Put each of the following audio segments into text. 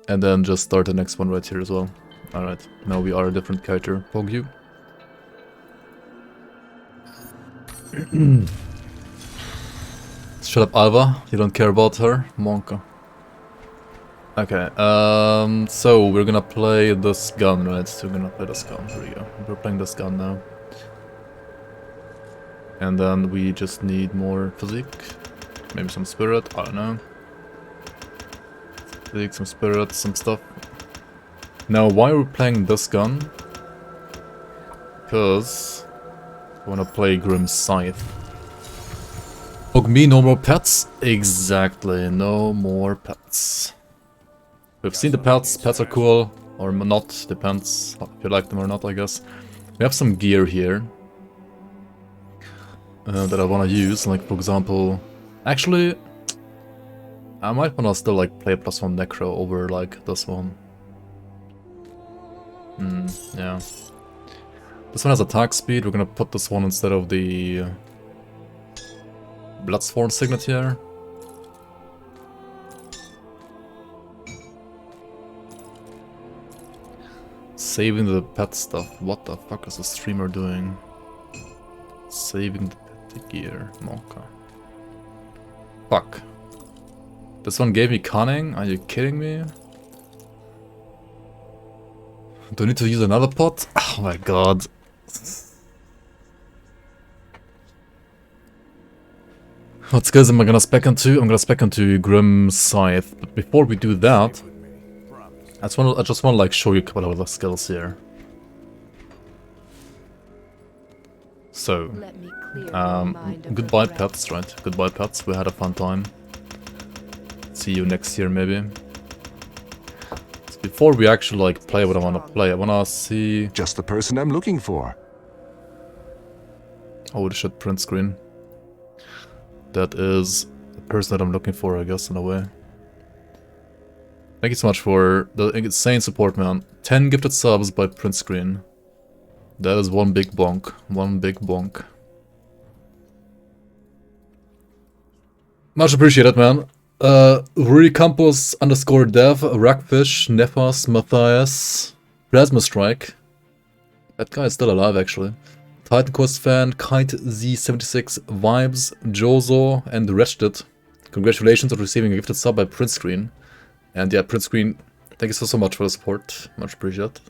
And then just start the next one right here as well. Alright, now we are a different character. Pog you. Shut up, Alva. You don't care about her. Monka. Okay, so we're gonna play this gun, right? So we're gonna play this gun. Here we go. We're playing this gun now. And then we just need more physique. Maybe some spirit, I don't know. Physique, some spirit, some stuff. Now, why are we playing this gun? Because I wanna play Grim Scythe. Pog me, no more pets? Exactly, no more pets. We've seen the pets, pets are cool, or not, depends if you like them or not, I guess. We have some gear here that I want to use, like for example... Actually, I might want to still like play +1 Necro over like this one. Yeah. This one has attack speed, we're gonna put this one instead of the Bloodsworn signet here. Saving the pet stuff. What the fuck is the streamer doing? Saving the pet gear. Monka. Fuck. This one gave me cunning? Are you kidding me? Do I need to use another pot? Oh my god. What skills am I gonna spec into? I'm gonna spec into Grim Scythe. But before we do that, I just want to like show you a couple of the skills here. So, goodbye pets, right? Goodbye pets. We had a fun time. See you next year, maybe. So before we actually like play what I want to play, I want to see. Just the person I'm looking for. Holy shit! Print screen. That is the person that I'm looking for, I guess, in a way. Thank you so much for the insane support, man. 10 gifted subs by print screen. That is one big bonk. One big bonk. Much appreciated, man. Campus _dev, Rackfish, Nefas, Matthias, Plasma Strike. That guy is still alive, actually. Titan Quest fan, Kite Z76, Vibes, Jozo, and Wretched. Congratulations on receiving a gifted sub by print screen. And yeah, print screen, thank you so much for the support. Much appreciated.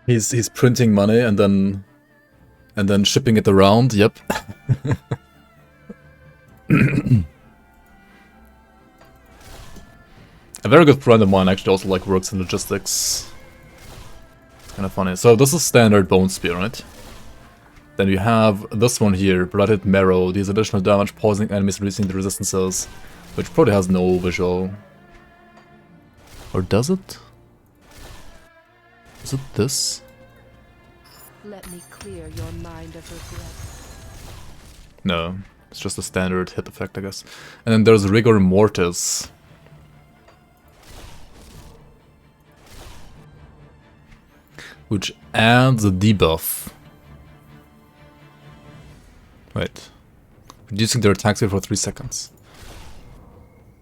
He's printing money and then shipping it around. Yep. A very good friend of mine actually also like works in logistics. It's kind of funny. So this is standard bone spear, right? Then you have this one here, Blooded Marrow, deals additional damage, poisoning enemies, reducing the resistances, which probably has no visual. Or does it? Is it this? Let me clear your mind of regret. No, it's just a standard hit effect, I guess. And then there's Rigor Mortis. Which adds a debuff. Wait. Reducing their attack speed for 3 seconds.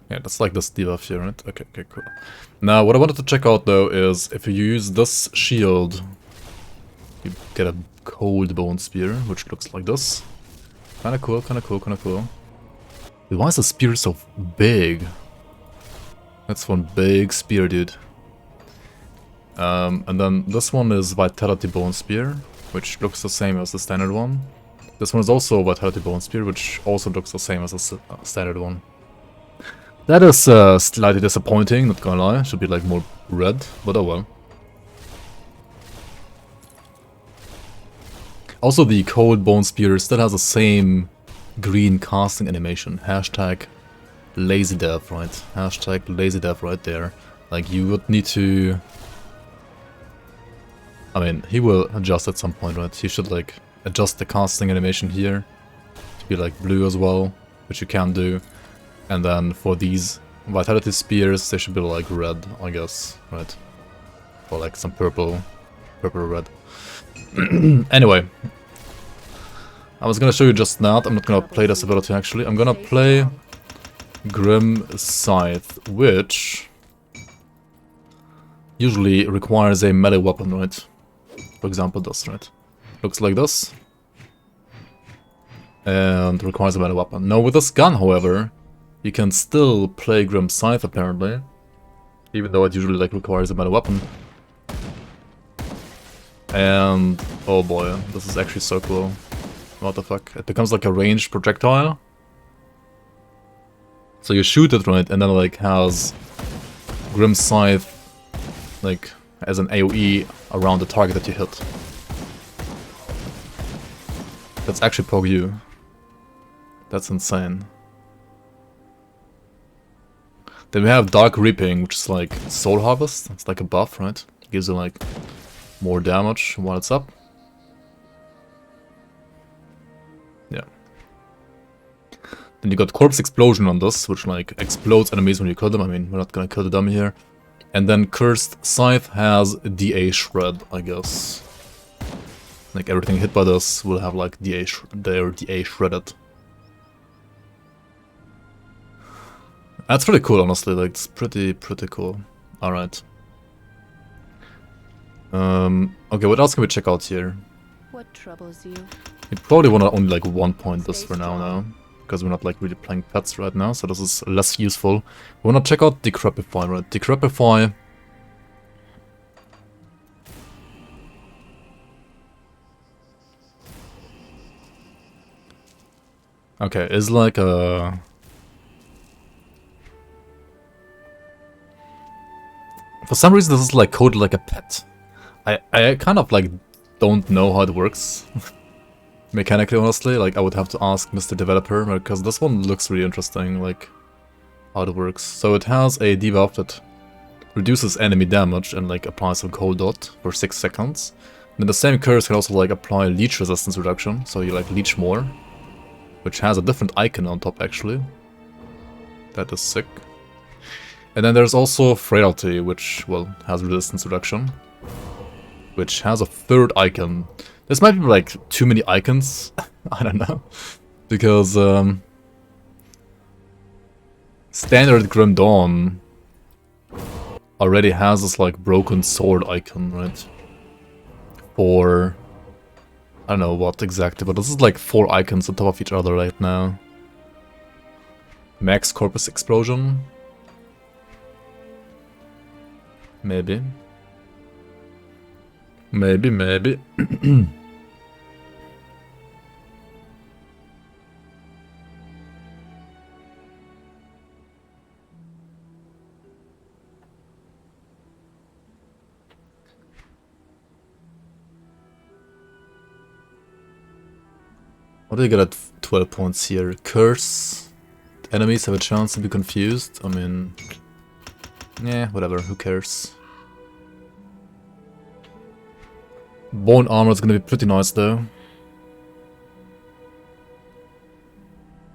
Yeah, that's like this debuff here, right? Okay, cool. Now, what I wanted to check out, though, is if you use this shield, you get a cold bone spear, which looks like this. Kinda cool, kinda cool, kinda cool. Wait, why is the spear so big? That's one big spear, dude. And then this one is Vitality Bone Spear, which looks the same as the standard one. This one is also Vitality Bone Spear, which also looks the same as the standard one. That is slightly disappointing, not gonna lie. Should be like more red, but oh well. Also, the Cold Bone Spear still has the same green casting animation. Hashtag lazy dev, right? Hashtag lazy dev right there. Like, you would need to... I mean, he will adjust at some point, right? He should like adjust the casting animation here to be like blue as well, which you can do. And then for these Vitality Spears, they should be like red, I guess, right? Or like some purple or red. Anyway, I was gonna show you just that. I'm not gonna play this ability actually. I'm gonna play Grim Scythe, which usually requires a melee weapon, right? For example, this, right? Looks like this. And requires a melee weapon. Now with this gun, however, you can still play Grim Scythe apparently. Even though it usually like requires a melee weapon. And oh boy, this is actually so cool. What the fuck? It becomes like a ranged projectile. So you shoot it, right, and then it like has Grim Scythe like as an AoE around the target that you hit. That's actually PogU. That's insane. Then we have Dark Reaping, which is like Soul Harvest. It's like a buff, right? It gives you like more damage while it's up. Yeah. Then you got Corpse Explosion on this, which like explodes enemies when you kill them. I mean, we're not gonna kill the dummy here. And then Cursed Scythe has DA Shred, I guess. Like everything hit by this will have like their DA shredded. That's pretty cool, honestly. Like it's pretty cool. All right. Okay, what else can we check out here? What troubles you? We probably want to only like 1 point this for now, because we're not like really playing pets right now, so this is less useful. We want to check out Decrepify, right? Decrepify. Okay, is like a... For some reason this is like coded like a pet. I kind of like don't know how it works. Mechanically, honestly, like I would have to ask Mr. Developer, because this one looks really interesting, like how it works. So it has a debuff that reduces enemy damage and like applies some cold dot for 6 seconds. Then the same curse can also like apply leech resistance reduction, so you like leech more, which has a different icon on top actually. That is sick. And then there's also Frailty, which, well, has resistance reduction, which has a third icon. This might be like too many icons, I don't know, because standard Grim Dawn already has this like broken sword icon, right? For I don't know what exactly, but this is like 4 icons on top of each other right now. Max Corpus Explosion. Maybe. Maybe. What do you get at 12 points here? Curse. Enemies have a chance to be confused. I mean... yeah, whatever, who cares? Bone armor is gonna be pretty nice though.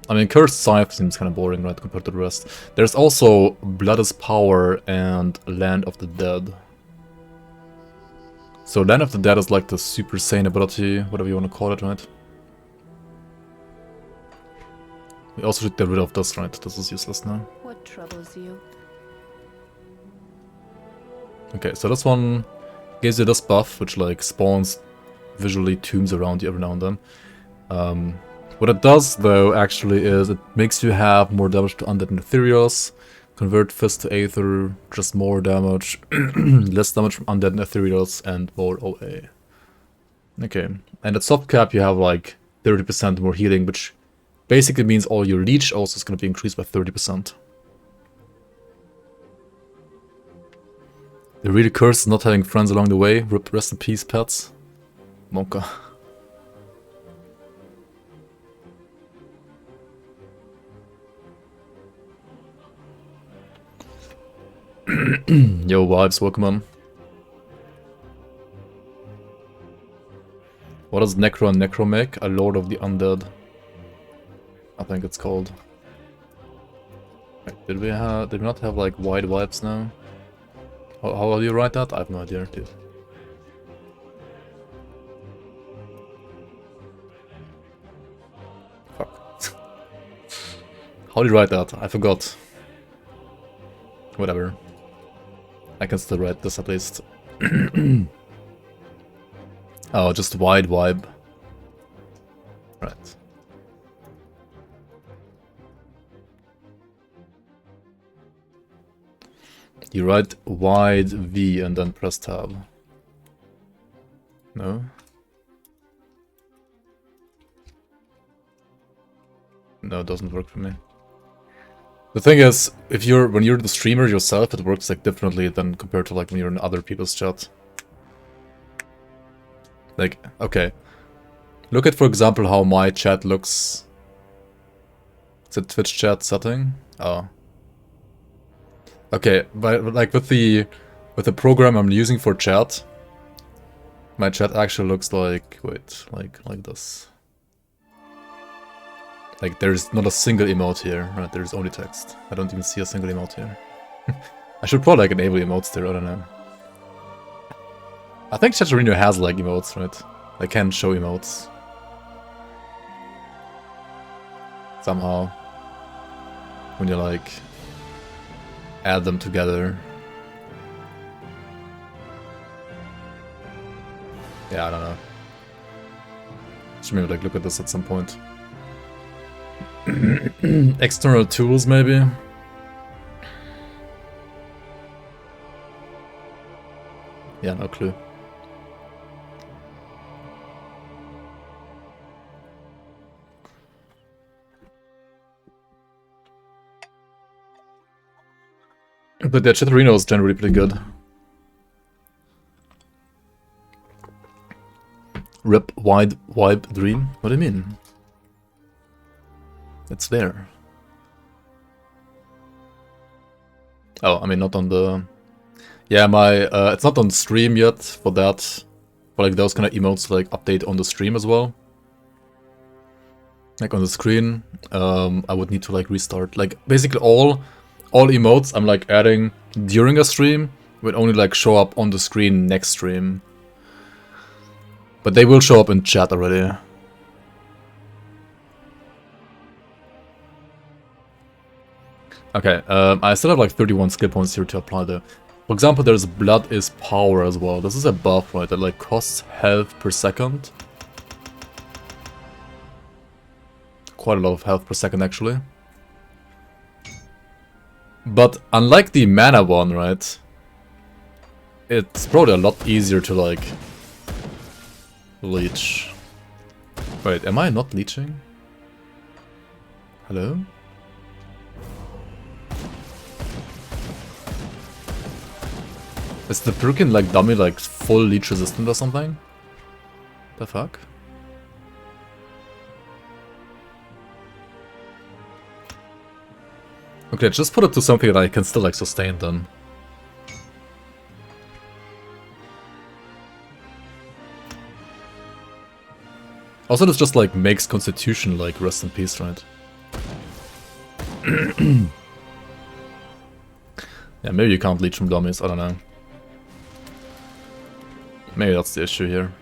I mean, Cursed Scythe seems kind of boring, right, compared to the rest. There's also Blood is Power and Land of the Dead. So Land of the Dead is like the Super Saiyan ability, whatever you want to call it, right? We also should get rid of this, right? This is useless now. What troubles you? Okay, so this one gives you this buff, which like spawns visually tombs around you every now and then. What it does though actually is it makes you have more damage to undead and ethereals, convert fist to aether, just more damage, less damage from undead and ethereals, and more OA. Okay, and at soft cap you have like 30% more healing, which basically means all your leech also is going to be increased by 30%. The really curse is not having friends along the way. Rest in peace, pets. Monka. Yo, wives, welcome on. What does Necro make? A Lord of the Undead. I think it's called. Wait, did we not have like wide vibes now? How do you write that? I have no idea, dude. Fuck. How do you write that? I forgot. Whatever. I can still write this at least. Oh, just wide vibe. Right. You write wide V and then press tab. No? No, it doesn't work for me. The thing is, when you're the streamer yourself, it works like differently than compared to like when you're in other people's chat. Like, okay. Look at, for example, how my chat looks. It's a Twitch chat setting. Oh. Okay, but like with the program I'm using for chat, my chat actually looks like, wait, like this. Like there's not a single emote here, right? There's only text. I don't even see a single emote here. I should probably like enable emotes there, I don't know. I think Chatterino has like emotes, right? They can show emotes. Somehow. When you like add them together. Yeah, I don't know. Should maybe like look at this at some point. External tools, maybe? Yeah, no clue. But the Chitterino is generally pretty good. Rip wide wipe dream? What do you mean? It's there. Oh, I mean not on the... Yeah, it's not on stream yet for that. But like those kind of emotes like update on the stream as well. Like on the screen, I would need to like restart. Like basically all emotes I'm like adding during a stream would only like show up on the screen next stream. But they will show up in chat already. Okay, I still have like 31 skill points here to apply though. For example, there's Blood is Power as well. This is a buff, right, that like costs health per second. Quite a lot of health per second actually. But unlike the mana one, right, it's probably a lot easier to like leech. Wait, am I not leeching? Hello? Is the freaking like dummy like full leech resistant or something? The fuck? Okay, just put it to something that I can still like sustain then. Also, this just like makes Constitution like rest in peace, right? Yeah, maybe you can't leech from dummies, I don't know. Maybe that's the issue here.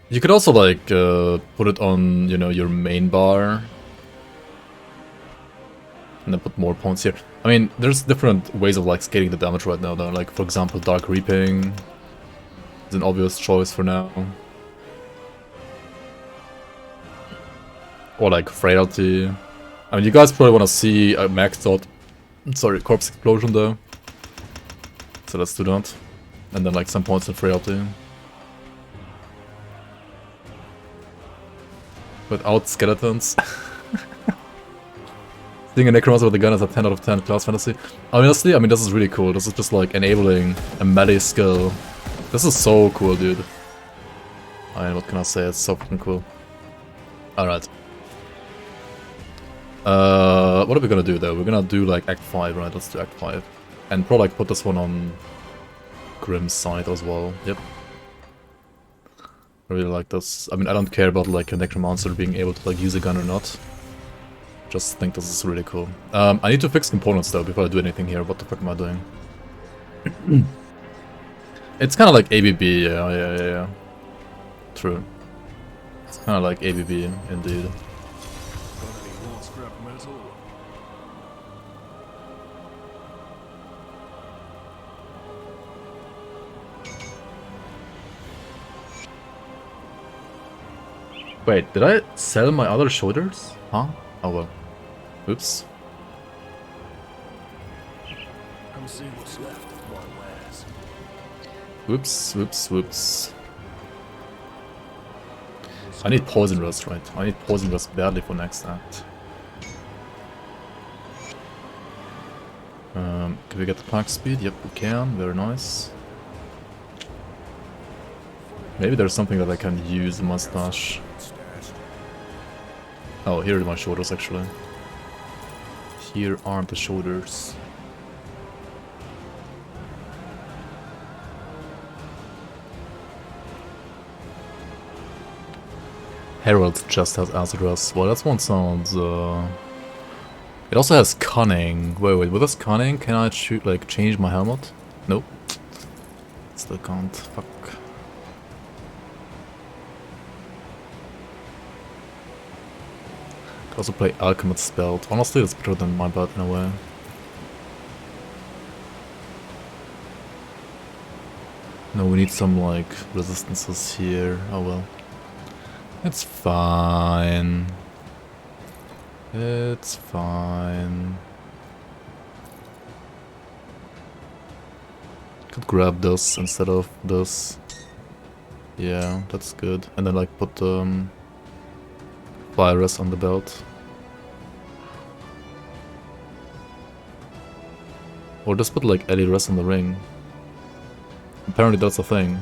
You could also like put it on, you know, your main bar. And then put more points here. I mean, there's different ways of like scaling the damage right now though. Like for example, Dark Reaping is an obvious choice for now. Or like Frailty. I mean, you guys probably want to see a maxed out, sorry, Corpse Explosion though. So let's do that. And then like some points in Frailty. Without skeletons. Seeing a Necromancer with a gun is a 10 out of 10 class fantasy. Honestly, I mean, this is really cool. This is just like enabling a melee skill. This is so cool, dude. I mean, what can I say? It's so fucking cool. Alright. What are we gonna do though? We're gonna do like Act 5, right? Let's do Act 5. And probably like put this one on Grim's side as well. Yep. I really like this. I mean, I don't care about like a Necromancer being able to like use a gun or not. Just think this is really cool. I need to fix components though before I do anything here. What the fuck am I doing? It's kind of like ABB, yeah. True. It's kind of like ABB indeed. Wait, did I sell my other shoulders? Huh? Oh well. Oops. Come see what's left of my wares. Whoops, whoops, whoops. I need poison rust, right? I need poison rust badly for next act. Can we get the pack speed? Yep, we can. Very nice. Maybe there's something that I can use, mustache. Oh, here are my shoulders actually. Here aren't the shoulders. Herald just has acid rust. Well, that one sounds. It also has cunning. Wait, with this cunning, can I shoot like change my helmet? Nope. Still can't. Fuck. Could also play Alchemist's Belt. Honestly, it's better than my belt in a way. No, we need some like resistances here. Oh well. It's fine. It's fine. Could grab this instead of this. Yeah, that's good. And then like put fire rest on the belt. Or just put like Ellie rest on the ring. Apparently that's a thing.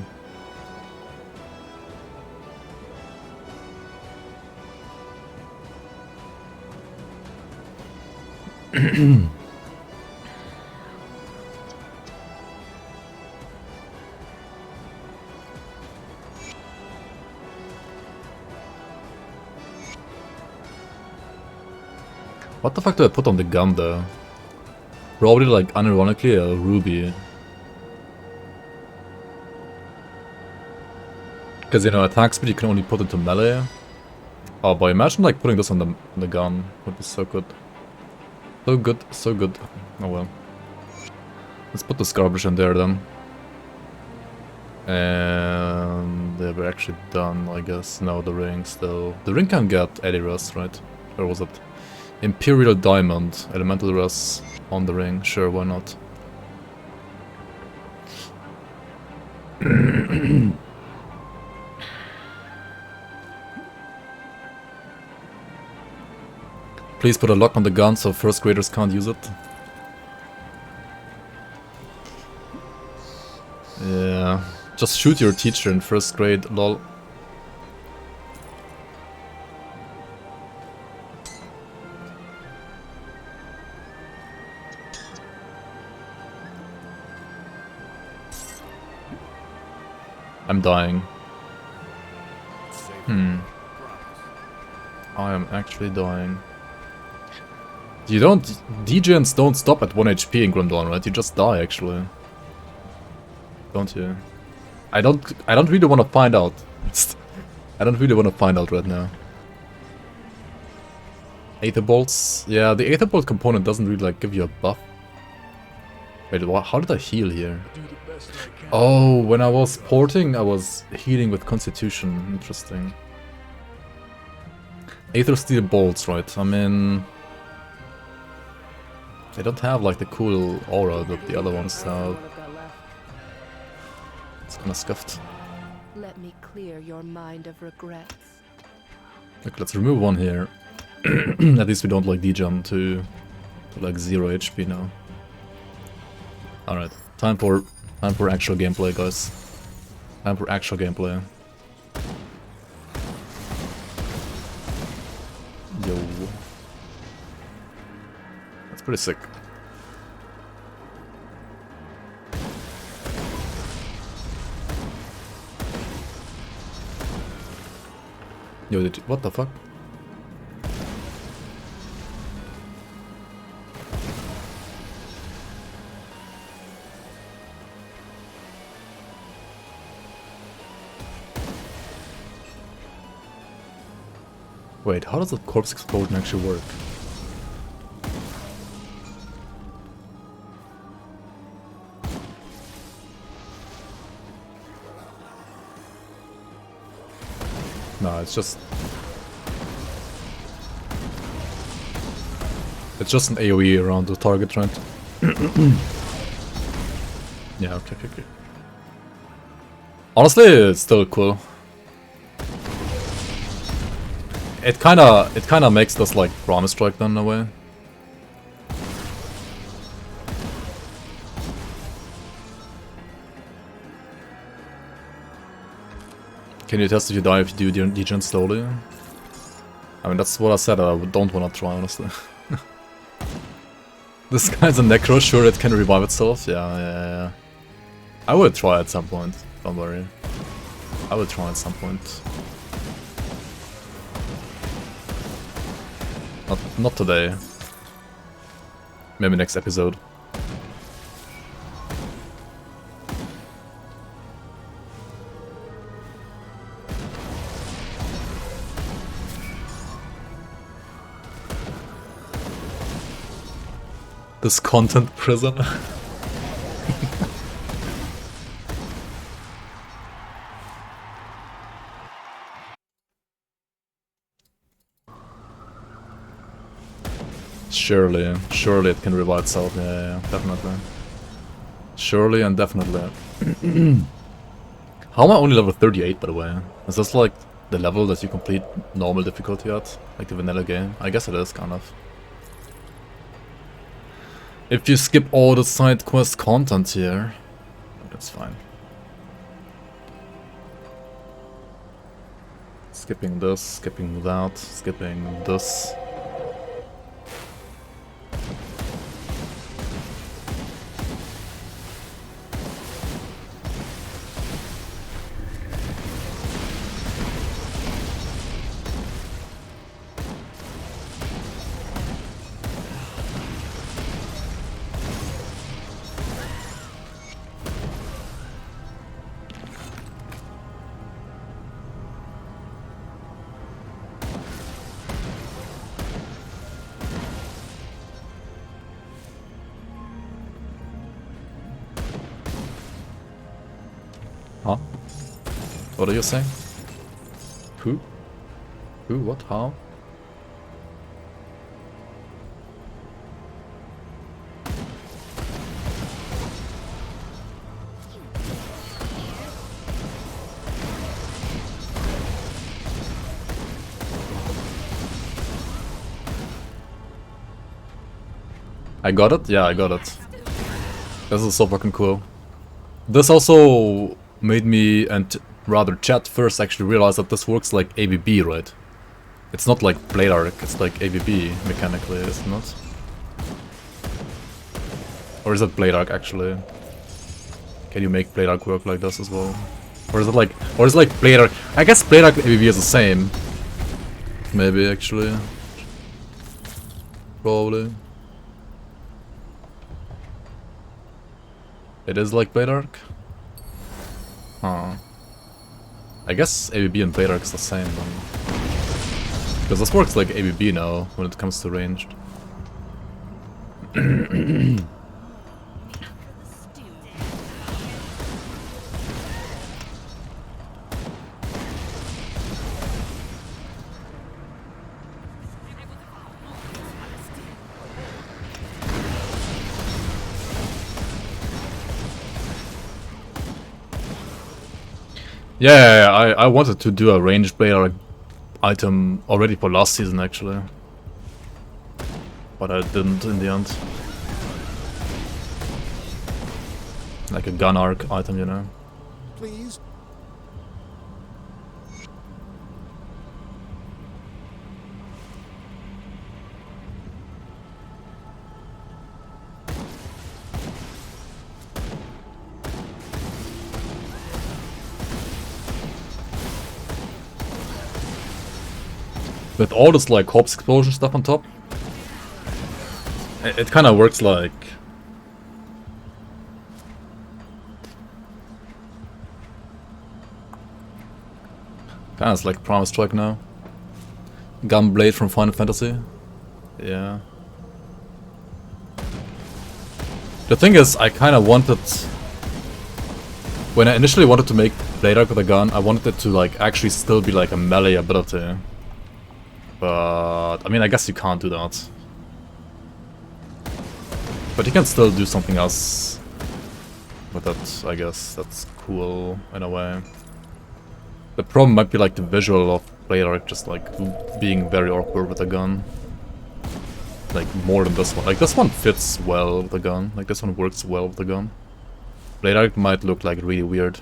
What the fuck do I put on the gun though? Probably like unironically a ruby. Because you know attack speed you can only put into melee. Oh boy, imagine like putting this on the gun. Would be so good. So good, so good. Oh well. Let's put this garbage in there then. And they were actually done, I guess. No, the ring still. The ring can get Eddie Rust, right? Where was it? Imperial Diamond, Elemental Rust on the ring. Sure, why not? Please put a lock on the gun so first graders can't use it. Yeah. Just shoot your teacher in first grade, lol. I'm dying. I am actually dying. You don't... Degens don't stop at 1 HP in Grim Dawn, right? You just die, actually. Don't you? I don't really want to find out. I don't really want to find out right now. Aether Bolts? Yeah, the Aether Bolt component doesn't really like give you a buff. Wait, how did I heal here? Oh, when I was porting, I was healing with Constitution. Interesting. Aether Steel Bolts, right? I mean... They don't have like the cool aura that the other ones have. It's kinda scuffed. Let me clear your mind of regrets. Look, let's remove one here. At least we don't like degen to like 0 HP now. Alright, time for actual gameplay, guys. Time for actual gameplay. Yo. That's pretty sick. Yo, what the fuck? Wait, how does the corpse explosion actually work? No, it's just... It's just an AoE around the target, right? Yeah, okay. Honestly, it's still cool. It kinda makes this like Promise Strike then in a way. Can you test if you die if you do degen slowly? I mean, that's what I said, I don't wanna try, honestly. This guy's a Necro, sure it can revive itself? Yeah. I would try at some point, don't worry. I would try at some point. Not today. Maybe next episode. This content prison. Surely it can revive itself. Yeah, definitely. Surely and definitely. How am I only level 38, by the way? Is this like the level that you complete normal difficulty at? Like the vanilla game? I guess it is, kind of. If you skip all the side quest content here, that's fine. Skipping this, skipping that, skipping this. Huh? What are you saying? Who? Who? What? How? I got it? Yeah, I got it. This is so fucking cool. This also made me, and rather chat first, actually realize that this works like AVB, right? It's not like Blade Arc, it's like AVB mechanically, is it not? Or is it Blade Arc actually? Can you make Blade Arc work like this as well? Or is it like Blade Arc? I guess Blade Arc and AVB is the same. Maybe actually. Probably. It is like Blade Arc? Huh. I guess AVB and Blade Arc is the same then. Because this works like AVB now when it comes to ranged. Yeah, I wanted to do a ranged Blade Arc item already for last season actually. But I didn't in the end. Like a gun arc item, you know. Please. With all this like corpse explosion stuff on top, it kind of works like... Kinda it's like Promise Strike now. Gunblade from Final Fantasy. Yeah. The thing is, I kinda wanted... When I initially wanted to make Blade Arc with a gun, I wanted it to like actually still be like a melee ability. But I mean, I guess you can't do that. But you can still do something else with it, I guess. That's cool in a way. The problem might be like the visual of Blade Arc just like being very awkward with a gun. Like more than this one. Like this one fits well with a gun. Like this one works well with a gun. Blade Arc might look like really weird.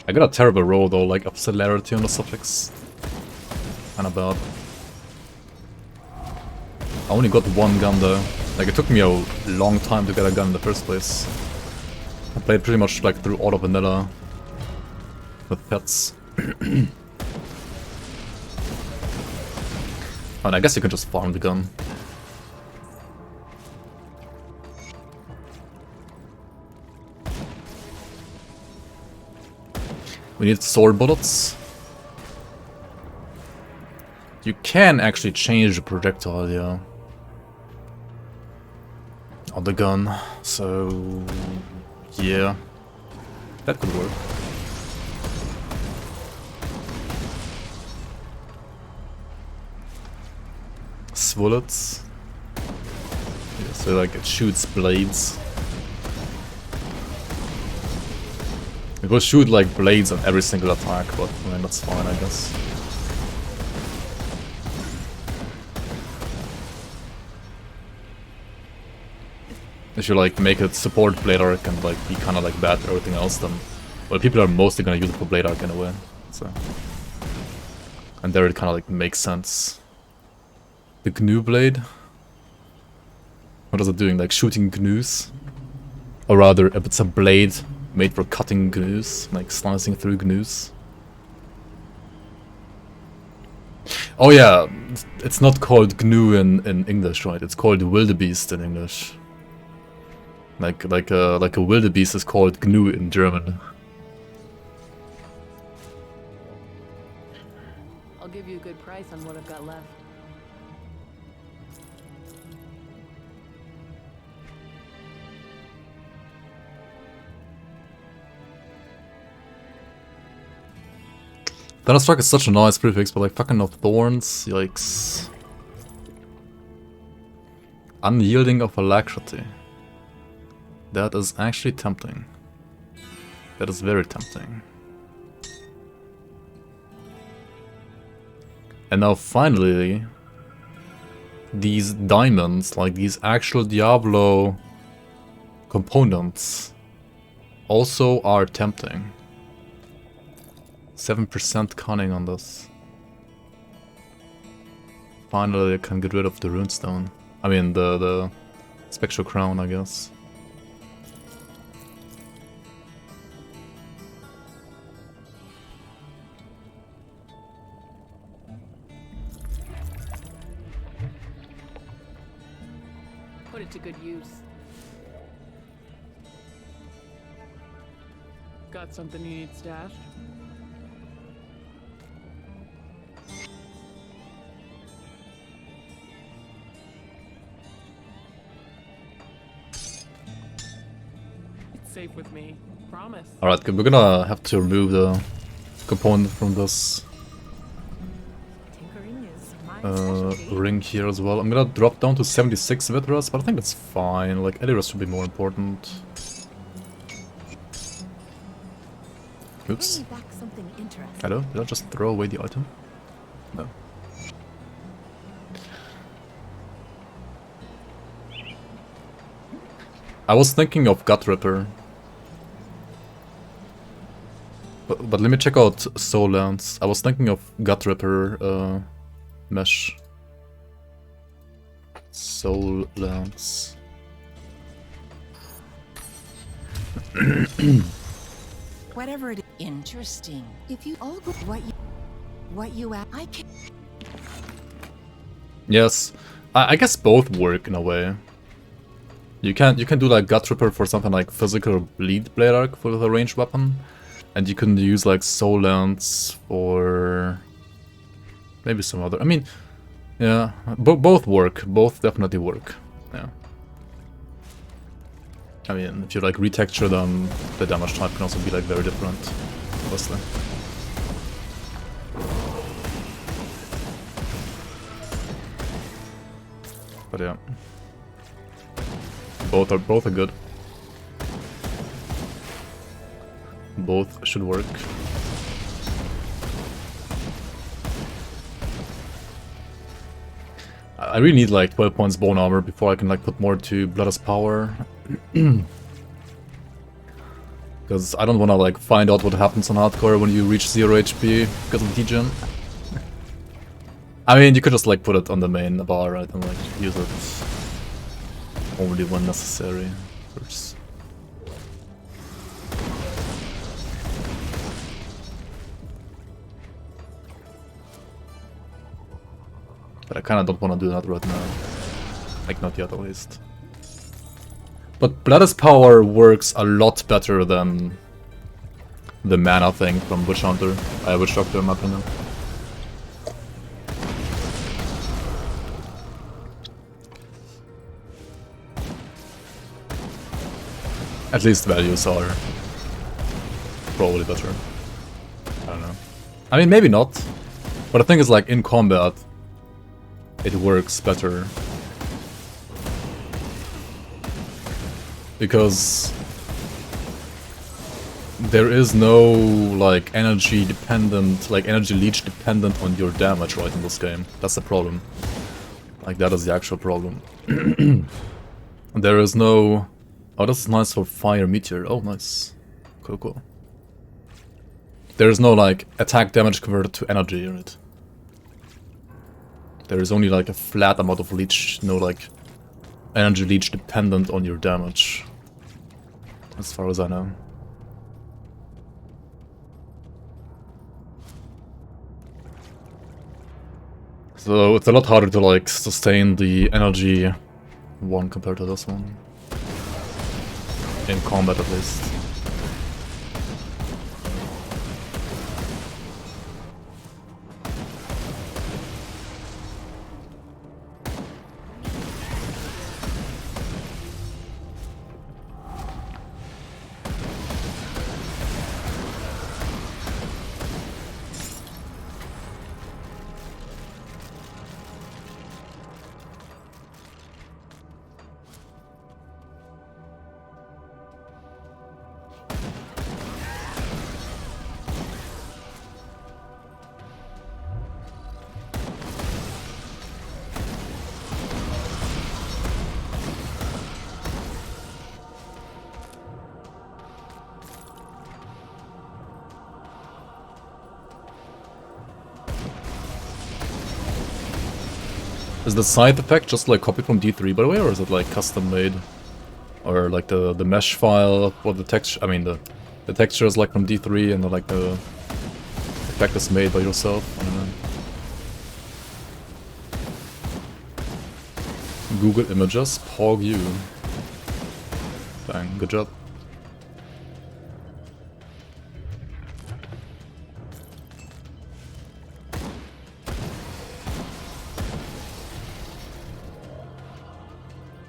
I got a terrible roll though, like of celerity on the suffix. Kinda bad. I only got one gun though. Like it took me a long time to get a gun in the first place. I played pretty much like through all of vanilla with pets. And I guess you can just farm the gun. We need sword bullets. You can actually change the projectile, yeah. On the gun, so yeah. That could work. Swullets. Yeah, so like it shoots blades. It will shoot like blades on every single attack, but I mean that's fine, I guess. If you like make it support Blade Arc and like be kind of like bad at everything else, then well, people are mostly gonna use it for Blade Arc in a way. So, and there it kind of like makes sense. The GNU blade. What is it doing? Like shooting GNUs, or rather, if it's a blade made for cutting GNUs, like slicing through GNUs. Oh yeah, it's not called GNU in English, right? It's called wildebeest in English. Like a wildebeest is called GNU in German. I'll give you a good price on what I've got left. Thunderstruck is such a nice prefix, but like fucking no thorns, yikes. Unyielding of alacrity. That is actually tempting. That is very tempting. And now finally, these diamonds, like these actual Diablo components, also are tempting. 7% cunning on this. Finally I can get rid of the runestone. I mean the spectral crown, I guess. Put it to good use. Got something you need stashed? Safe with me. Promise. Alright, we're gonna have to remove the component from this Tinkering is my specialty. ring here as well. I'm gonna drop down to 76 Vitras, but I think that's fine. Like, Eliras should be more important. Oops. Bring back something interesting. Hello? Did I just throw away the item? No. I was thinking of Gut Ripper. But let me check out Soul Lance. I was thinking of Gut Ripper mesh. Soul Lance. Whatever it is. Interesting. If you all go what you I can. Yes, I guess both work in a way. You can do like Gut Ripper for something like physical bleed blade arc for the ranged weapon, and you can use like Soul Lance for maybe some other. I mean, yeah, both work. Both definitely work. Yeah. I mean, if you like retexture them, the damage type can also be like very different, obviously. But yeah, both are good. Both should work. I really need like 12 points bone armor before I can like put more to Blood's power. Because I don't want to like find out what happens on hardcore when you reach 0 HP because of degen. I mean, you could just like put it on the main bar, right, and like use it only when necessary. First. But I kind of don't want to do that right now. Like, not yet, at least. But Blood's power works a lot better than the mana thing from Witch Hunter. Witch Doctor, in my opinion. At least values are probably better. I don't know. I mean, maybe not. But the thing is, like, in combat, it works better. Because there is no, like, energy dependent, like, energy leech dependent on your damage, right, in this game. That's the problem. Like, that is the actual problem. There is no... Oh, this is nice for Fire Meteor. Oh, nice. Cool, cool. There is no, like, attack damage converted to energy, right? There is only, like, a flat amount of leech, no, like, energy leech dependent on your damage. As far as I know. So it's a lot harder to, like, sustain the energy one compared to this one. In combat, at least. Is the Scythe effect just like copied from D3 by the way, or is it like custom made? Or like the mesh file or the texture, I mean the texture is like from D3 and like the effect is made by yourself? I don't know. Google Images, Pog you. Bang, good job.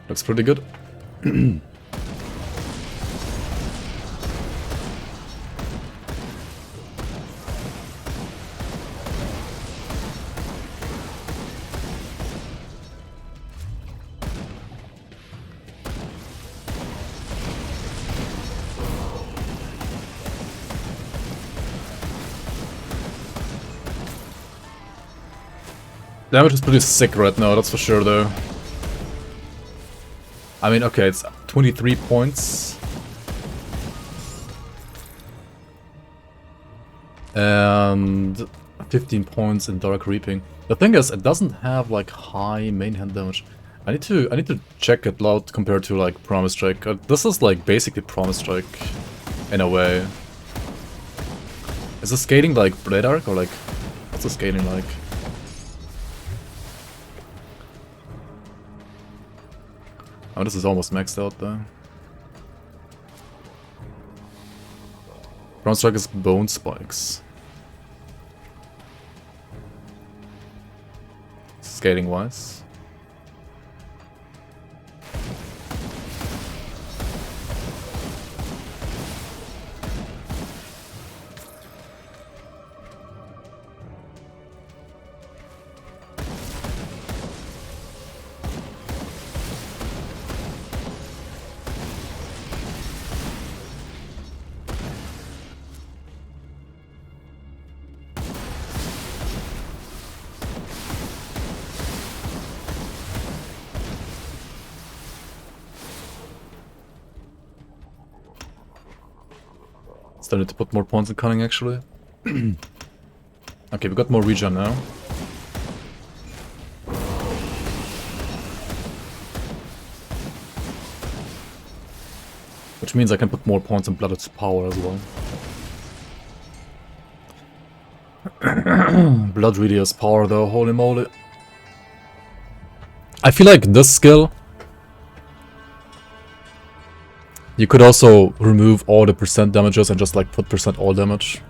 Looks pretty good. Damage is pretty sick right now, that's for sure though. I mean, okay, it's 23 points. And 15 points in Dark Reaping. The thing is, it doesn't have like high main hand damage. I need to check it out compared to like Promise Strike. This is like basically Promise Strike in a way. Is the scaling like Blade Arc or like what's the scaling like? Oh, this is almost maxed out though. Ground Strike is Bone Spikes. Scaling wise. Still need to put more points in cunning actually. Okay, we got more regen now. Which means I can put more points in Blooded's power as well. Blood really has power though, holy moly. I feel like this skill, you could also remove all the percent damages and just like put percent all damage.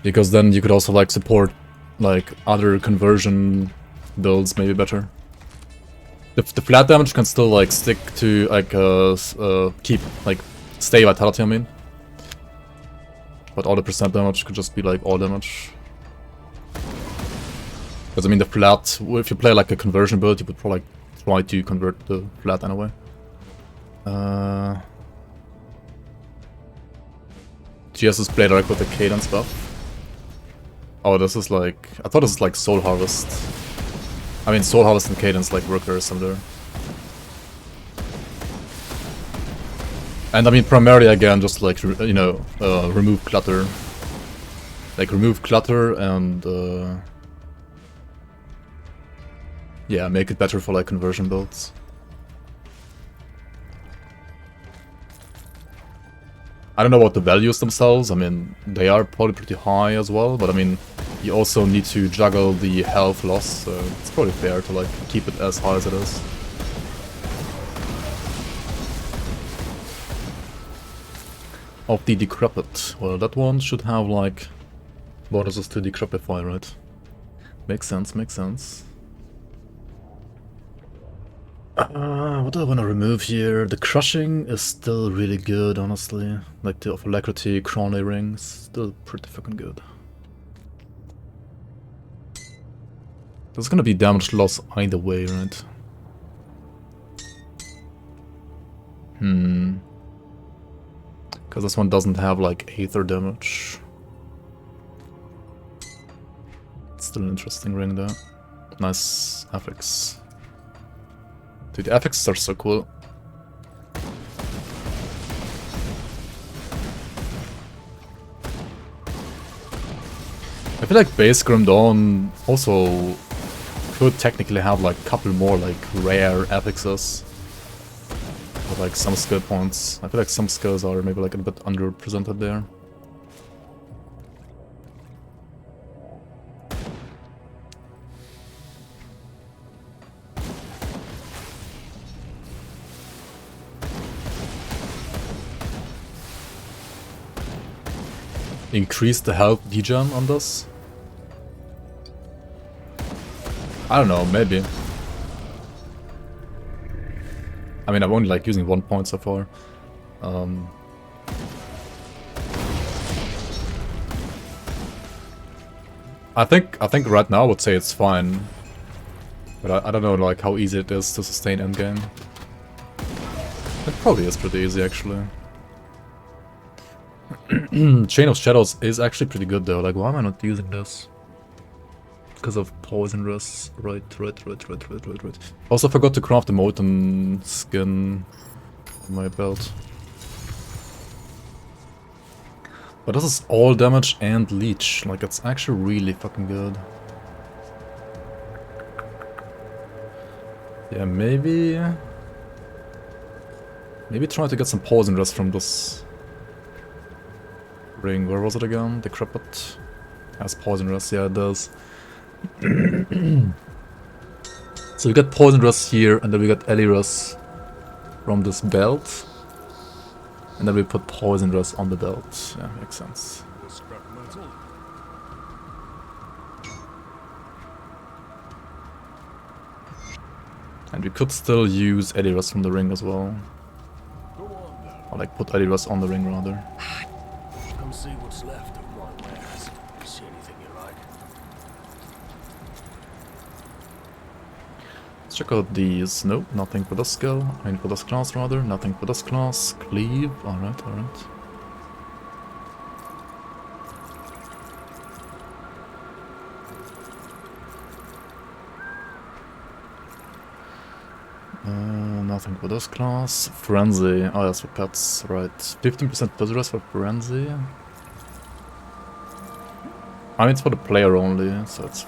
Because then you could also like support like other conversion builds maybe better. The flat damage can still like stick to like keep like stay vitality I mean. But all the percent damage could just be like all damage. Because I mean the flat, if you play like a conversion build you would probably like, try to convert the flat anyway. GS's Blade Arc with the cadence buff. Oh, this is like... I thought this is like Soul Harvest. I mean, Soul Harvest and Cadence like work very similar. And I mean, primarily again, just like, you know, remove clutter. Like, remove clutter and... yeah, make it better for like conversion builds. I don't know about the values themselves, I mean, they are probably pretty high as well, but I mean, you also need to juggle the health loss, so it's probably fair to like keep it as high as it is. Of the Decrepit, well that one should have like bonuses to Decrepify, right? Makes sense, makes sense. What do I want to remove here? The Crushing is still really good, honestly. Like the of Alacrity, Crowley Rings, still pretty fucking good. There's gonna be damage loss either way, right? Because this one doesn't have like Aether damage. It's still an interesting ring though. Nice affix. Dude, the affixes are so cool. I feel like base Grim Dawn also could technically have like a couple more like rare affixes. With like some skill points. I feel like some skills are maybe like a bit underrepresented there. Increase the health degen on this? I don't know, maybe. I mean, I'm only like using 1 point so far. I think right now I would say it's fine. But I don't know like how easy it is to sustain endgame. It probably is pretty easy actually. Chain of Shadows is actually pretty good though, like why am I not using this? Because of poison rest, right. Also forgot to craft the Molten skin in my belt. But this is all damage and leech, like it's actually really fucking good. Yeah, maybe try to get some poison rest from this. Ring, where was it again? Decrepit. Has poison rust, yeah it does. So we got poison rust here, and then we got Ellie rust from this belt. And then we put poison rust on the belt. Yeah, makes sense. The scrap metal. And we could still use Ellie rust from the ring as well. Go on then. Or like put Ellie rust on the ring rather. Come see what's left of my wares. You see anything you like? Let's check out these. Nope, nothing for this skill. I mean for this class rather. Nothing for this class. Cleave. Alright, alright. Nothing for this class. Frenzy. Oh, that's for pets, right. 15% visitors for Frenzy. I mean, it's for the player only, so it's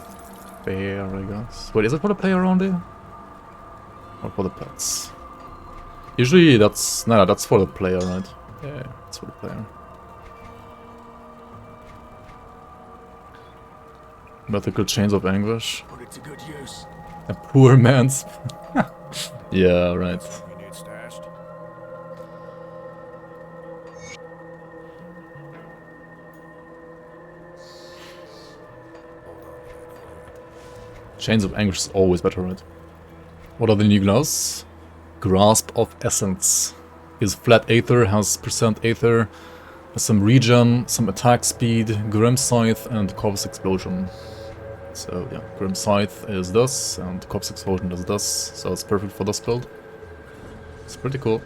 fair, I guess. Wait, is it for the player only? Or for the pets? Usually that's... No, that's for the player, right? Yeah, it's for the player. Mythical Chains of Anguish. Put it to good use. A poor man's... Yeah, right. You need stashed. Chains of Anguish is always better, right? What are the new gloves? Grasp of Essence. His flat Aether has percent Aether, has some regen, some attack speed, Grim Scythe, and Corpse Explosion. So yeah, Grim Scythe is this, and Corpse Explosion is this, so it's perfect for this build. It's pretty cool.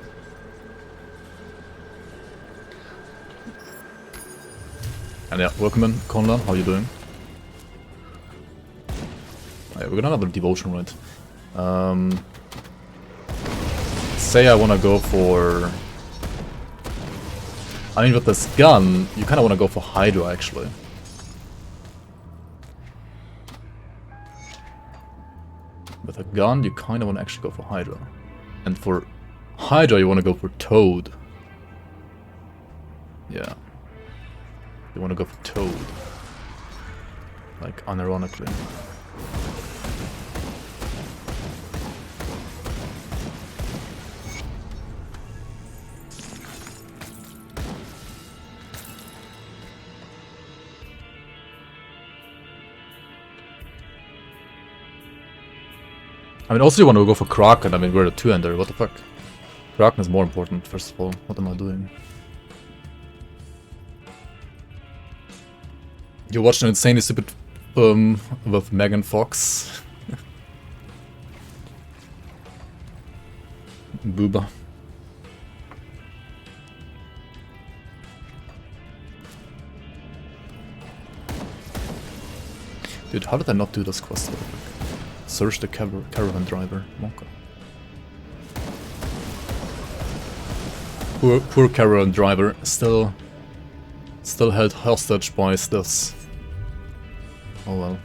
And yeah, welcome in, Conlan, how you doing? Yeah, we got another devotion, right? Say I wanna go for... I mean, with this gun, you kinda wanna go for Hydra, actually. With a gun, you kinda wanna actually go for Hydra. And for Hydra, you wanna go for Toad. Yeah. You wanna go for Toad. Like, unironically. I mean, also you want to go for Kraken. I mean, we're a two-ender. What the fuck? Kraken is more important, first of all. What am I doing? You're watching an insanely stupid film with Megan Fox. Booba. Dude, how did I not do this quest? Search the caravan driver. Okay. Poor caravan driver, still held hostage by this. Oh well.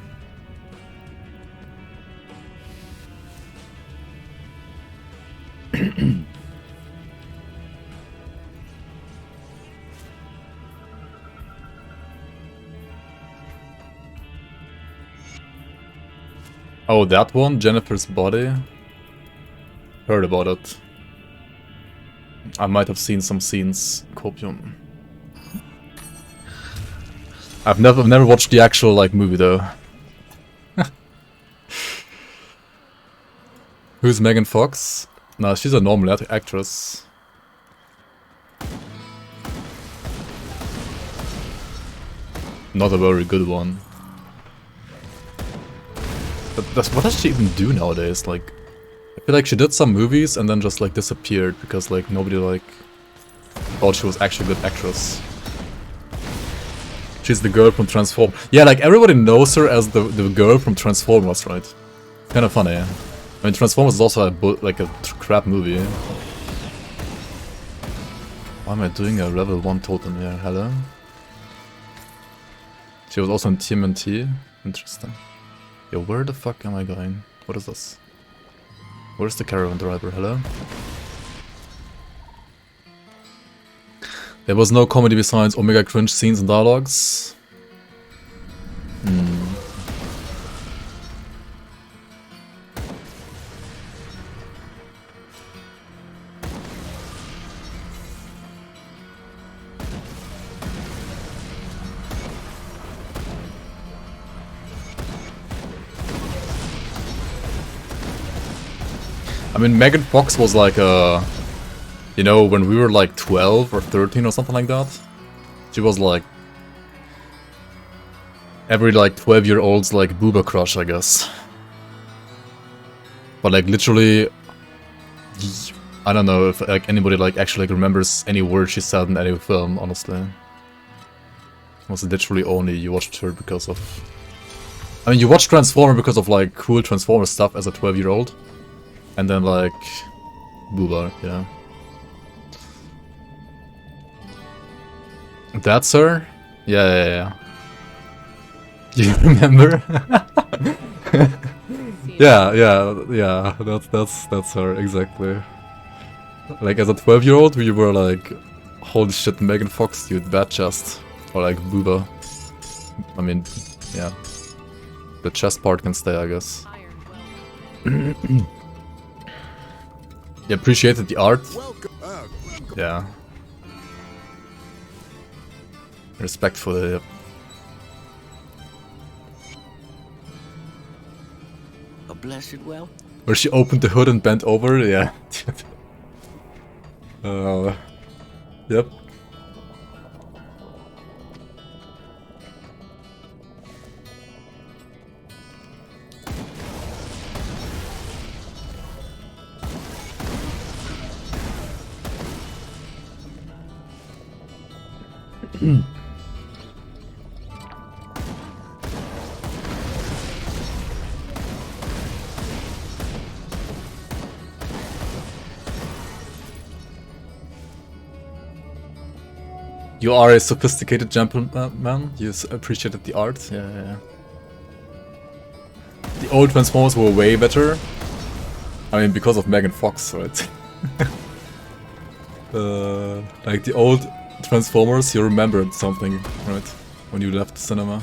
Oh, that one? Jennifer's body? Heard about it. I might have seen some scenes. Copium. I've never watched the actual like movie though. Who's Megan Fox? No, she's a normal actress. Not a very good one. But what does she even do nowadays? Like, I feel like she did some movies and then just like disappeared because like nobody like thought she was actually a good actress. She's the girl from Transform. Yeah, like everybody knows her as the girl from Transformers, right? Kind of funny. I mean, Transformers is also like a crap movie. Why am I doing a level 1 totem here? Hello? She was also in TMNT. Interesting. Yo, where the fuck am I going? What is this? Where's the caravan driver? Hello? There was no comedy besides Omega cringe scenes and dialogues. I mean, Megan Fox was like a... You know, when we were like 12 or 13 or something like that, she was like... Every like 12-year-old's like booba crush, I guess. But like literally... I don't know if like anybody like actually like remembers any word she said in any film, honestly. It was literally only you watched her because of... I mean, you watched Transformer because of like cool Transformer stuff as a 12-year-old. And then like... Booba, you know. That's her? Yeah. You remember? yeah. That's her, exactly. Like as a 12-year-old, we were like, holy shit, Megan Fox, dude, bad chest. Or like Booba. I mean, yeah. The chest part can stay, I guess. You appreciated the art? Yeah. Respect for the... A blessed well. Where she opened the hood and bent over? Yeah. Yep. You are a sophisticated gentleman. You appreciated the art. Yeah. The old Transformers were way better. I mean, because of Megan Fox, right? Like the old Transformers, you remembered something, right? When you left the cinema.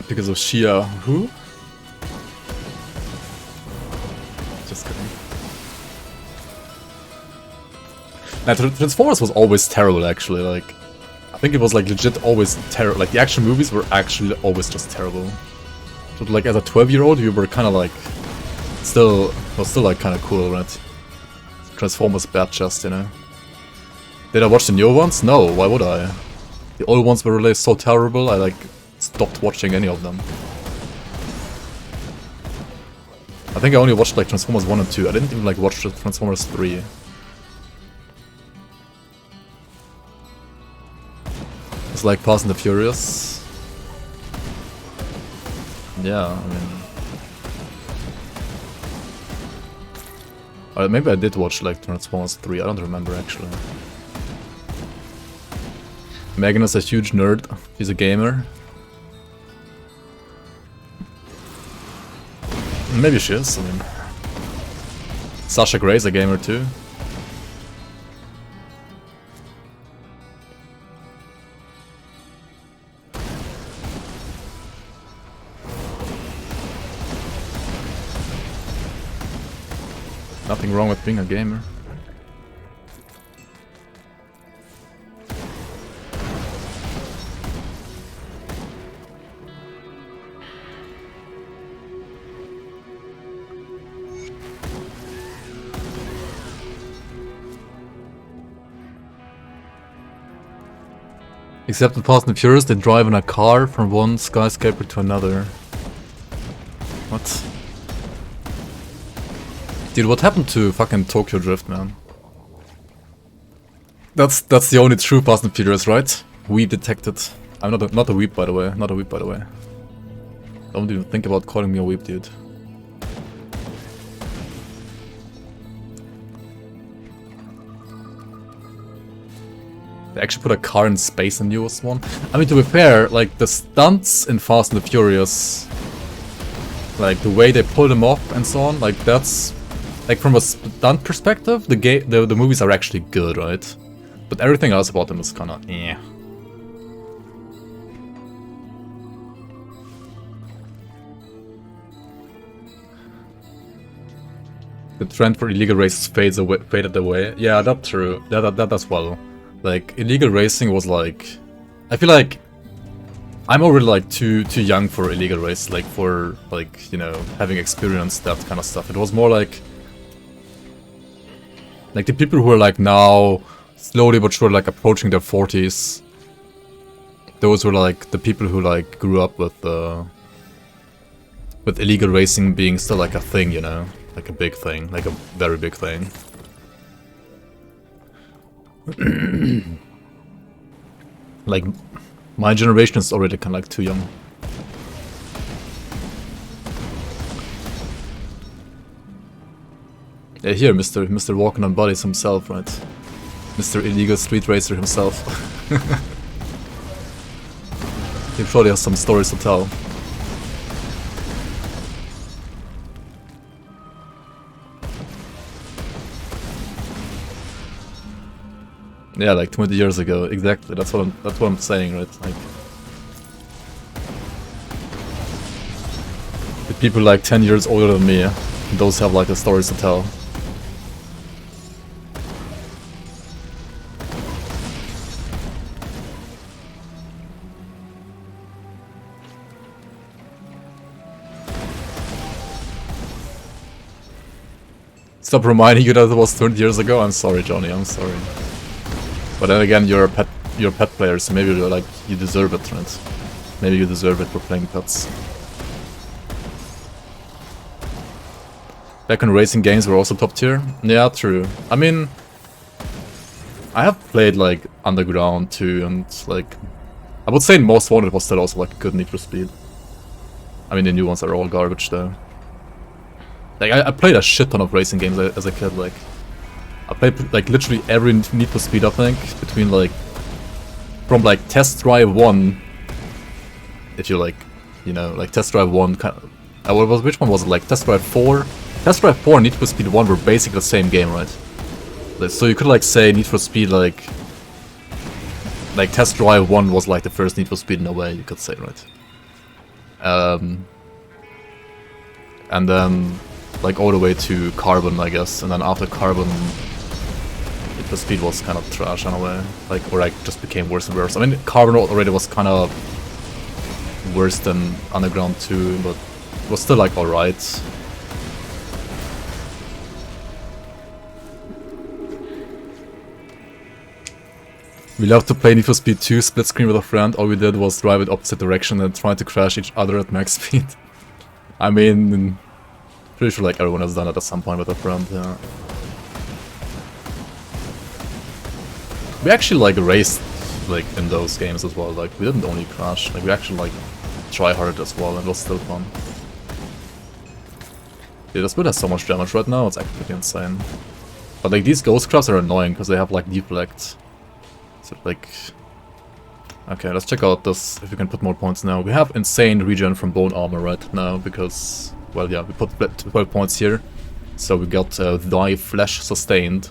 Because of Shia. Who? Just kidding. Nah, Transformers was always terrible, actually. Like, I think it was like legit always terrible. Like the action movies were actually always just terrible. But like as a 12-year-old, you were kind of like still like kind of cool, right? Transformers bad chest, you know. Did I watch the new ones? No. Why would I? The old ones were really so terrible. I like stopped watching any of them. I think I only watched like Transformers 1 and 2. I didn't even like watch Transformers 3. It's like Fast and the Furious. Yeah, I mean... maybe I did watch like Transformers 3, I don't remember actually. Megan is a huge nerd, she's a gamer. Maybe she is, I mean... Sasha Gray's a gamer too. Nothing wrong with being a gamer. Except in Fast and Furious, they drive in a car from one skyscraper to another. What? Dude, what happened to fucking Tokyo Drift, man? That's the only true Fast and Furious, right? Weeb detected. I'm not a weeb, by the way. Not a weeb, by the way. Don't even think about calling me a weeb, dude. They actually put a car in space in the newest one. I mean, to be fair, like the stunts in Fast and the Furious, like the way they pull them off and so on, like that's like from a stunt perspective, the movies are actually good, right? But everything else about them is kind of eh. The trend for illegal races faded away. Yeah, that's true. That as well. Like illegal racing was like, I feel like I'm already like too young for illegal race, like for like, you know, having experienced that kind of stuff. It was more like the people who are like now slowly but surely like approaching their 40s. Those were like the people who like grew up with illegal racing being still like a thing, you know, like a big thing, like a very big thing. Like my generation is already kind of like too young. Yeah, here, Mr. Walking on Bodies himself, right? Mr. Illegal Street Racer himself. He probably has some stories to tell. Yeah, like 20 years ago, exactly. That's what I'm saying, right? Like the people like 10 years older than me, those have like the stories to tell. Stop reminding you that it was 20 years ago. I'm sorry, Johnny. I'm sorry. But then again, you're a pet player, so maybe you're like you deserve it, right? Maybe you deserve it for playing pets. Back when racing games were also top tier. Yeah, true. I mean, I have played like Underground too, and like I would say Most Wanted was still also like a good Need for Speed. I mean, the new ones are all garbage though. Like I played a shit ton of racing games as a kid. Like I played like literally every Need for Speed, I think, between like from like Test Drive 1, if you like, you know, like Test Drive 1 kind of, which one was it? Like Test Drive 4? Test Drive 4 and Need for Speed 1 were basically the same game, right? Like, so you could like say Need for Speed like Test Drive 1 was like the first Need for Speed in a way, you could say, right? And then like all the way to Carbon, I guess, and then after Carbon, Need for Speed was kind of trash in a way, like, or like just became worse and worse. I mean, Carbon already was kind of worse than Underground 2, but it was still like alright. We love to play Need for Speed 2 split screen with a friend. All we did was drive in opposite direction and try to crash each other at max speed. I mean, pretty sure like everyone has done it at some point with a friend, yeah. We actually like raced like in those games as well, like we didn't only crash, like we actually like try hard as well, and it was still fun. Dude, this build has so much damage right now, it's actually pretty insane. But like these ghost crabs are annoying because they have like deflect. So like, okay, let's check out this, if we can put more points now. We have insane regen from bone armor right now because, well, yeah, we put 12 points here. So we got thy flesh sustained.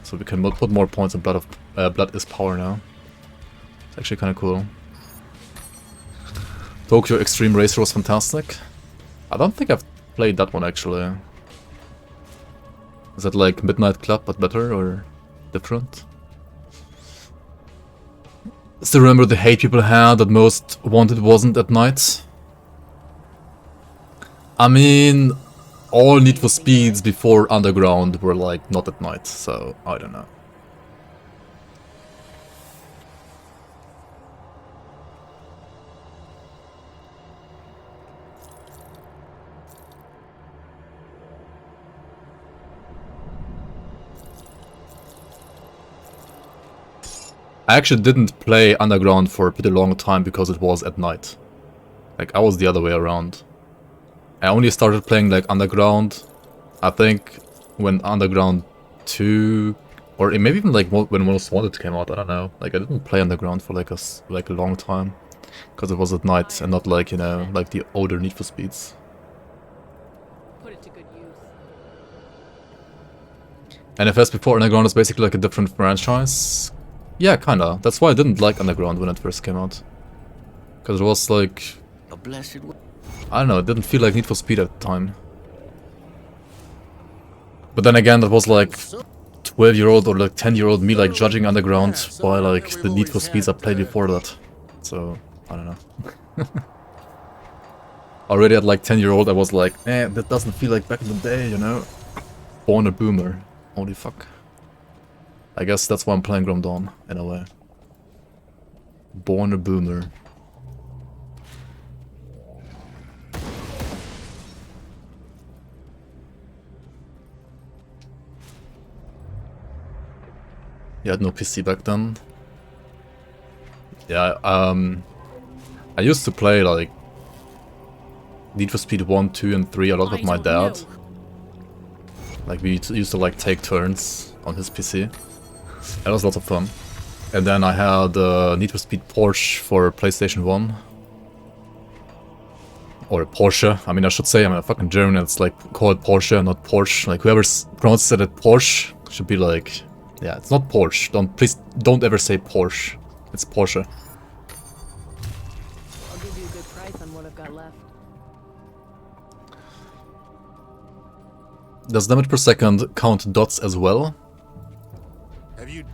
So we can put more points on blood is power now. It's actually kind of cool. Tokyo Extreme Racer was fantastic. I don't think I've played that one actually. Is that like Midnight Club but better or different? Still remember the hate people had that Most Wanted wasn't at night? I mean, all Need for Speeds before Underground were like not at night, so I don't know. I actually didn't play Underground for a pretty long time because it was at night. Like, I was the other way around. I only started playing like Underground, I think, when Underground 2 Or maybe even like when Most Wanted came out, I don't know. Like I didn't play Underground for like a long time. Because it was at night and not like, you know, like the older Need for Speeds. Put it to good use. NFS before Underground is basically like a different franchise. Yeah, kinda. That's why I didn't like Underground when it first came out. Because it was like... A blessed I don't know, it didn't feel like Need for Speed at the time. But then again, that was like 12-year-old or like 10-year-old me like judging Underground by like the Need for Speeds I played before that. So, I don't know. Already at like 10-year-old I was like, eh, that doesn't feel like back in the day, you know? Born a boomer. Holy fuck. I guess that's why I'm playing Grim Dawn, in a way. Born a boomer. You had no PC back then. Yeah, I used to play like Need for Speed 1, 2 and 3 a lot with my dad. Like we used to like take turns on his PC. That was lots of fun. And then I had Need for Speed Porsche for PlayStation 1. Or Porsche, I mean I should say, I'm a fucking German, it's like called Porsche, not Porsche. Like whoever pronounces it Porsche should be like, yeah, it's not Porsche. Please don't ever say Porsche. It's Porsche. I'll give you a good price on what I've got left. Does damage per second count dots as well? Have you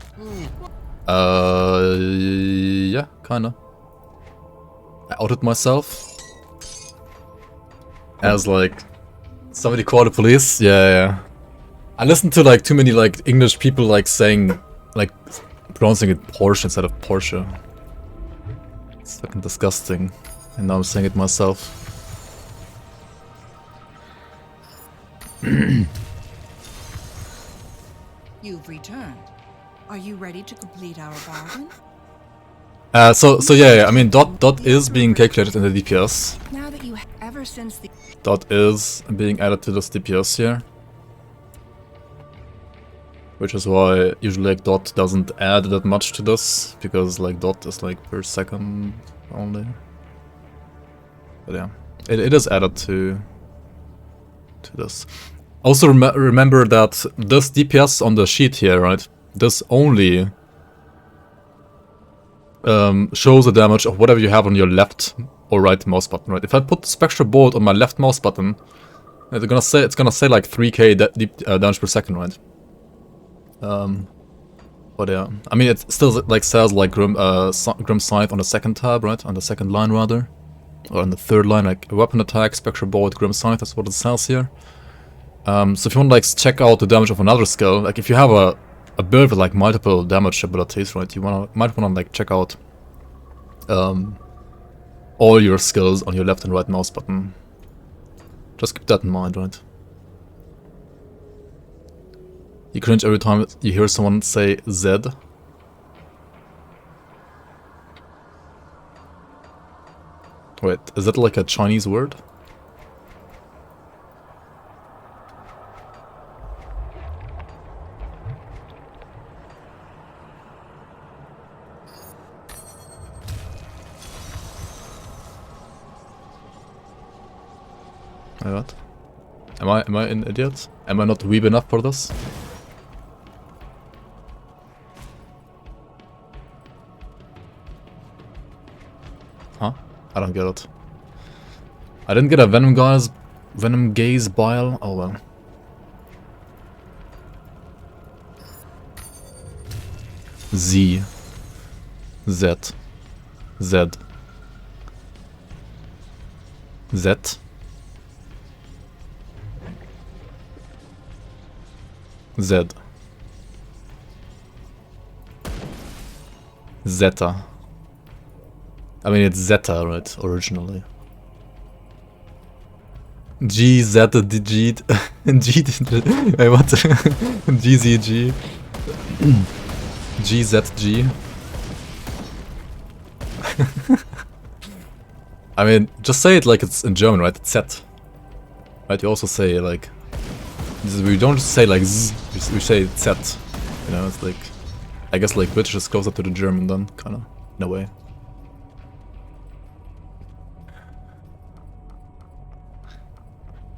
Yeah, kinda. I outed myself. As like, somebody called the police? Yeah. I listened to like too many like English people like saying, like pronouncing it Porsche instead of Porsche. It's fucking disgusting. And now I'm saying it myself. You've returned. Are you ready to complete our bargain? So yeah, I mean dot is being calculated in the DPS. Now that you ever since the Dot is being added to this DPS here. Which is why usually like dot doesn't add that much to this, because like dot is like per second only. But yeah, it is added to this. Also remember that this DPS on the sheet here, right? This only shows the damage of whatever you have on your left or right mouse button, right? If I put the Spectral Bolt on my left mouse button, it's gonna say like 3k damage per second, right? But yeah, I mean it still like says like Grim Scythe on the second tab, right? On the second line rather, or on the third line, like weapon attack, Spectral Bolt, Grim Scythe. That's what it says here. So if you want to like check out the damage of another skill, like if you have a build with like multiple damage abilities, right? You might wanna like check out all your skills on your left and right mouse button. Just keep that in mind, right? You cringe every time you hear someone say Z. Wait, is that like a Chinese word? What? Am I an idiot? Am I not weeb enough for this? Huh? I don't get it. I didn't get a Venom Gaze Bile? Oh well. Z. Z. Z. Z. Z. Zeta. I mean, it's Zeta, right, originally. G, Zeta, G, G, wait, what? GZG. GZG. I mean, just say it like it's in German, right? It's Z. Right, you also say like... We don't say like Z, we say Z. You know, it's like, I guess like British is closer to the German then, kind of, in a way.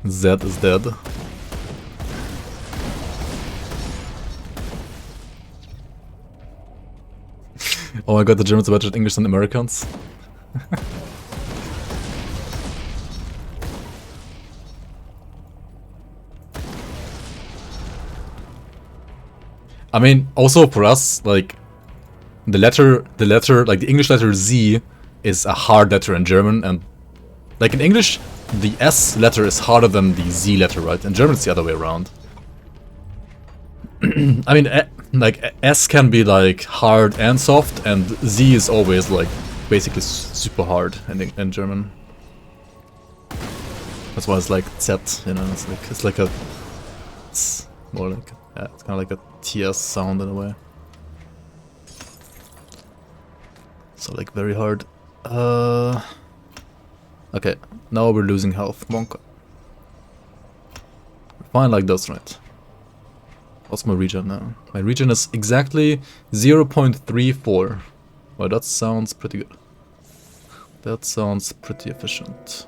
Z is dead. Oh my god, the Germans are better at English than Americans. I mean, also for us, like, the letter, like the English letter Z is a hard letter in German, and like in English, the S letter is harder than the Z letter, right? In German, it's the other way around. I mean, like, S can be like hard and soft, and Z is always like basically super hard in German. That's why it's like Z, you know, it's like a, it's more like, yeah, it's kind of like a TS sound in a way. So like very hard. Okay, now we're losing health. Monka. Fine like this, right? What's my regen now? My regen is exactly 0.34. Well, that sounds pretty good. That sounds pretty efficient.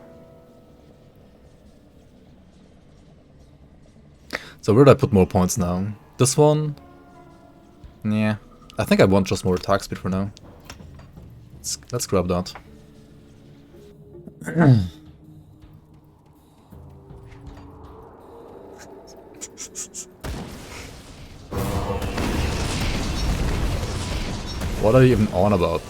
So where do I put more points now? This one? Yeah. I think I want just more attack speed for now. Let's grab that. What are you even on about?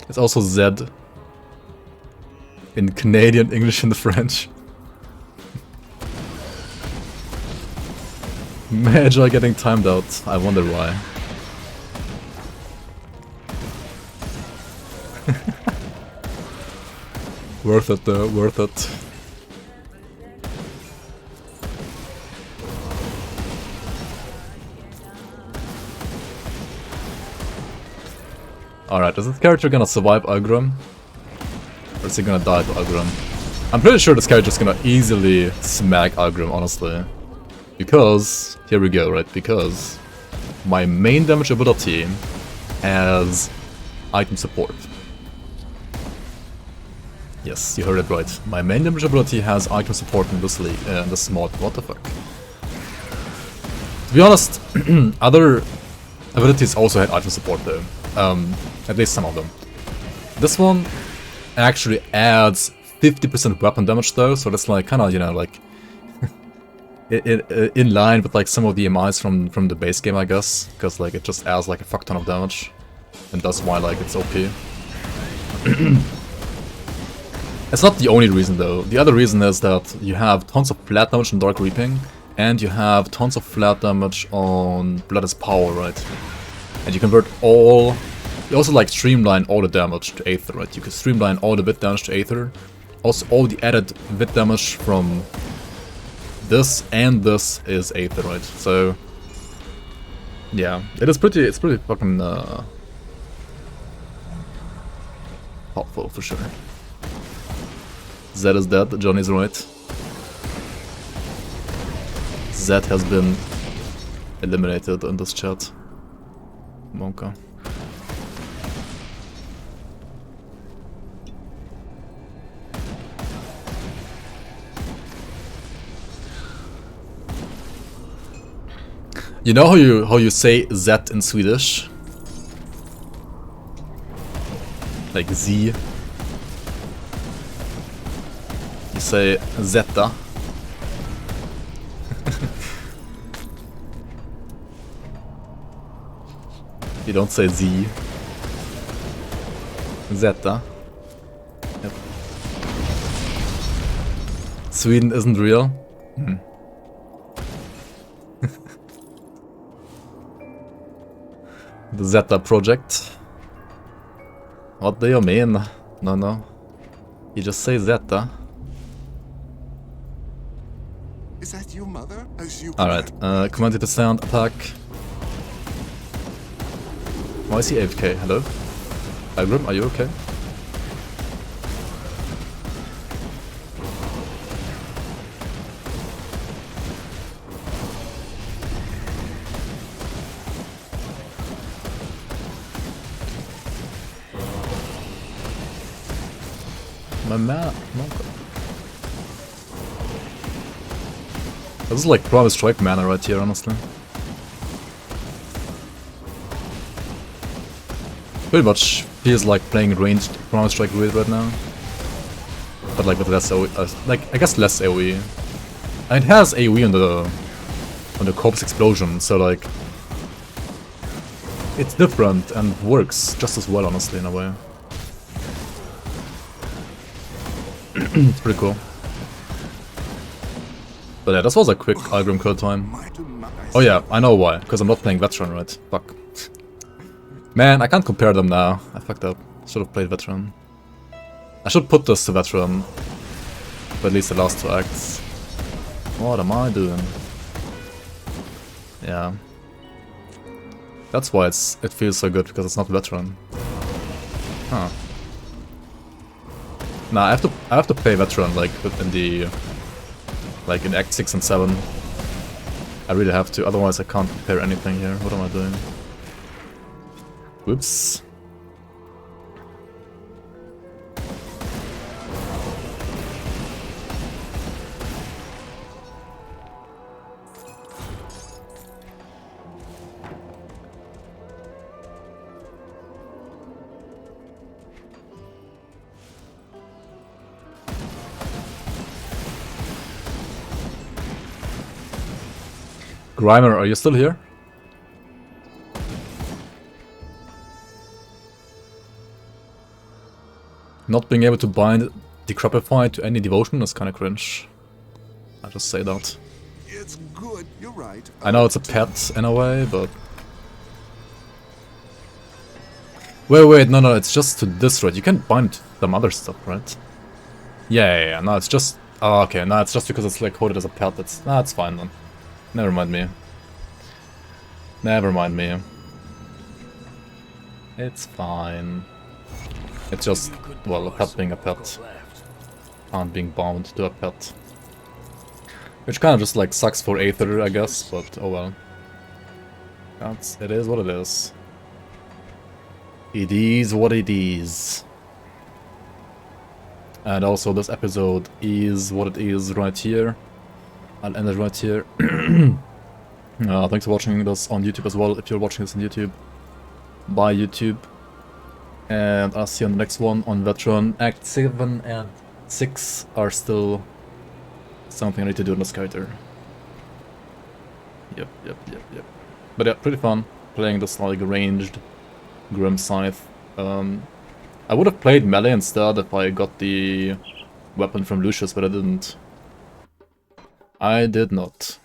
It's also Z in Canadian, English, and French. Magi getting timed out. I wonder why. Worth it though, worth it. Alright, is this character gonna survive Agrum? Or is he gonna die to Agrum? I'm pretty sure this character is gonna easily smack Agrum, honestly. Because, here we go, right? Because my main damage ability has item support. Yes, you heard it right. My main damage ability has item support in this league, this mod. What the fuck? To be honest, other abilities also had item support though. At least some of them. This one actually adds 50% weapon damage though, so that's like kinda, you know, like in line with like some of the MIs from the base game, I guess, because like it just adds like a fuck ton of damage, and that's why like it's OP. It's not the only reason though. The other reason is that you have tons of flat damage on Dark Reaping, and you have tons of flat damage on Blood is Power, right? And you convert all... You also like streamline all the damage to Aether, right? You can streamline all the bit damage to Aether. Also all the added bit damage from this and this is Aether, right? So yeah, it's pretty fucking helpful for sure. Zed is dead, Johnny's right. Zed has been eliminated in this chat. Monka. You know how you say Z in Swedish? Like Z. You say Zeta. You don't say Z. Zeta. Yep. Sweden isn't real? Hmm. The Zeta project. What do you mean? No. You just say Zeta. Is that your mother? As you Alright, command you to sound attack. Why is he AFK? Hello? Agrum, are you okay? My man. This is like Promise Strike mana right here, honestly. Pretty much feels like playing ranged Promise Strike Grid right now. But like with less AoE, like I guess less AoE. And it has AoE on the corpse explosion, so like it's different and works just as well, honestly, in a way. It's pretty cool. But yeah, this was a quick Algrim kill time. Oh yeah, I know why, because I'm not playing Veteran, right? Fuck. Man, I can't compare them now. I fucked up. Should have played Veteran. I should put this to Veteran. For at least the last 2 acts. What am I doing? Yeah. That's why it feels so good, because it's not Veteran. Huh. Nah, I have to play Veteran like within the in Act 6 and 7. I really have to, otherwise I can't compare anything here. What am I doing? Whoops. Grimer, are you still here? Not being able to bind Decrepify to any devotion is kinda cringe. I just say that. It's good. You're right. I know it's a pet in a way, but... Wait, no, it's just to this, right? You can bind some other stuff, right? Yeah, no, it's just... Oh, okay, no, it's just because it's like coded as a pet, that's fine then. Never mind me. Never mind me. It's fine. It's just, well, a pet being a pet. And being bound to a pet. Which kind of just like sucks for Aether, I guess, but oh well. It is what it is. It is what it is. And also this episode is what it is right here. I'll end it right here. Thanks for watching this on YouTube as well, if you're watching this on YouTube. Bye YouTube. And I'll see you on the next one on Veteran. Act 7 and 6 are still something I need to do in this character. Yep. But yeah, pretty fun playing this like ranged Grim Scythe. I would have played melee instead if I got the weapon from Lucius, but I didn't. I did not.